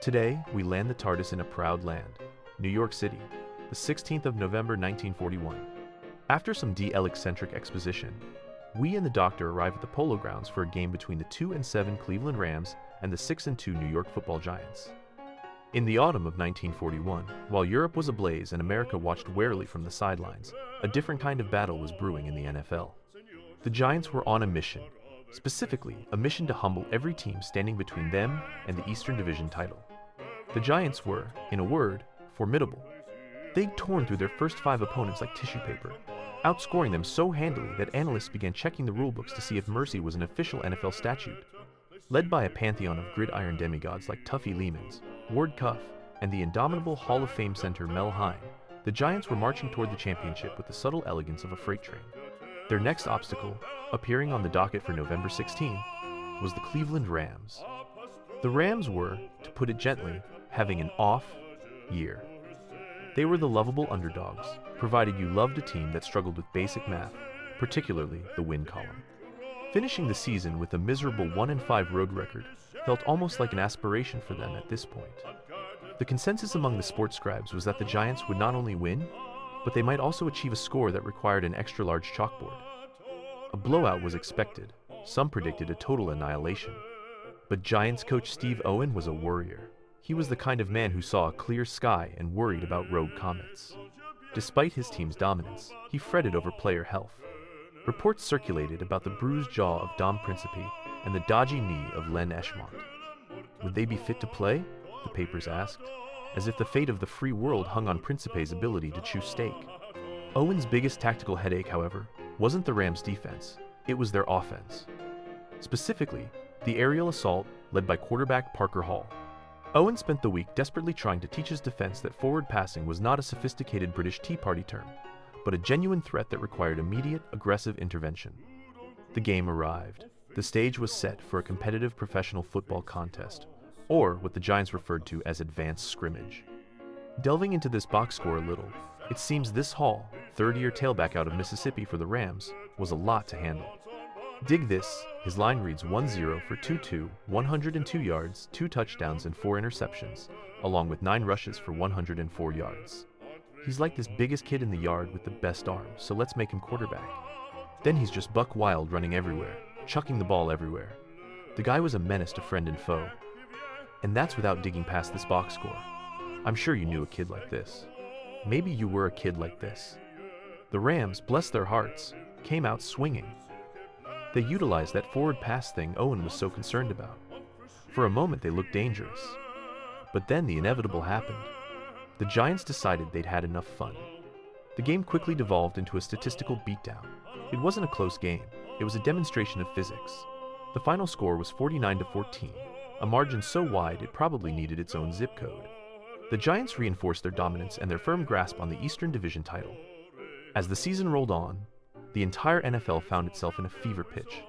Today, we land the TARDIS in a proud land, New York City, the 16th of November 1941. After some eccentric exposition, we and the Doctor arrive at the Polo grounds for a game between the 2-7 Cleveland Rams and the 6-2 New York Football Giants. In the autumn of 1941, while Europe was ablaze and America watched warily from the sidelines, a different kind of battle was brewing in the NFL. The Giants were on a mission, specifically a mission to humble every team standing between them and the Eastern Division title. The Giants were, in a word, formidable. They'd torn through their first 5 opponents like tissue paper, outscoring them so handily that analysts began checking the rulebooks to see if mercy was an official NFL statute. Led by a pantheon of gridiron demigods like Tuffy Lehmans, Ward Cuff, and the indomitable Hall of Fame center Mel Hein, the Giants were marching toward the championship with the subtle elegance of a freight train. Their next obstacle, appearing on the docket for November 16th, was the Cleveland Rams. The Rams were, to put it gently, having an off year. They were the lovable underdogs, provided you loved a team that struggled with basic math, particularly the win column. Finishing the season with a miserable 1-5 road record felt almost like an aspiration for them at this point. The consensus among the sports scribes was that the Giants would not only win, but they might also achieve a score that required an extra-large chalkboard. A blowout was expected. Some predicted a total annihilation. But Giants coach Steve Owen was a worrier. He was the kind of man who saw a clear sky and worried about rogue comets. Despite his team's dominance, he fretted over player health. Reports circulated about the bruised jaw of Dom Principe and the dodgy knee of Len Eschmont. Would they be fit to play? The papers asked, as if the fate of the free world hung on Principe's ability to chew steak. Owen's biggest tactical headache, however, wasn't the Rams' defense, it was their offense. Specifically, the aerial assault led by quarterback Parker Hall. Owen spent the week desperately trying to teach his defense that forward passing was not a sophisticated British Tea Party term, but a genuine threat that required immediate, aggressive intervention. The game arrived. The stage was set for a competitive professional football contest, or what the Giants referred to as advanced scrimmage. Delving into this box score a little, it seems this Hall, third-year tailback out of Mississippi for the Rams, was a lot to handle. Dig this, his line reads 1-0 for 2-2, 102 yards, 2 touchdowns and 4 interceptions, along with 9 rushes for 104 yards. He's like this biggest kid in the yard with the best arm, so let's make him quarterback. Then he's just buck wild running everywhere, chucking the ball everywhere. The guy was a menace to friend and foe. And that's without digging past this box score. I'm sure you knew a kid like this. Maybe you were a kid like this. The Rams, bless their hearts, came out swinging. They utilized that forward pass thing Owen was so concerned about. For a moment they looked dangerous. But then the inevitable happened. The Giants decided they'd had enough fun. The game quickly devolved into a statistical beatdown. It wasn't a close game, it was a demonstration of physics. The final score was 49-14, a margin so wide it probably needed its own zip code. The Giants reinforced their dominance and their firm grasp on the Eastern Division title. As the season rolled on, the entire NFL found itself in a fever pitch,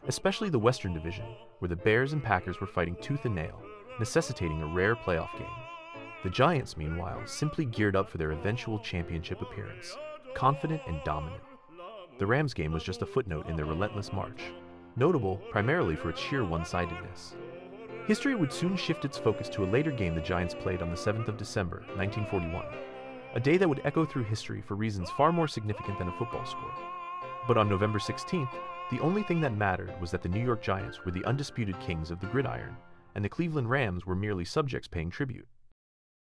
especially the Western Division, where the Bears and Packers were fighting tooth and nail, necessitating a rare playoff game. The Giants, meanwhile, simply geared up for their eventual championship appearance, confident and dominant. The Rams game was just a footnote in their relentless march, notable primarily for its sheer one-sidedness. History would soon shift its focus to a later game the Giants played on the 7th of December, 1941, a day that would echo through history for reasons far more significant than a football score. But on November 16th, the only thing that mattered was that the New York Giants were the undisputed kings of the gridiron, and the Cleveland Rams were merely subjects paying tribute.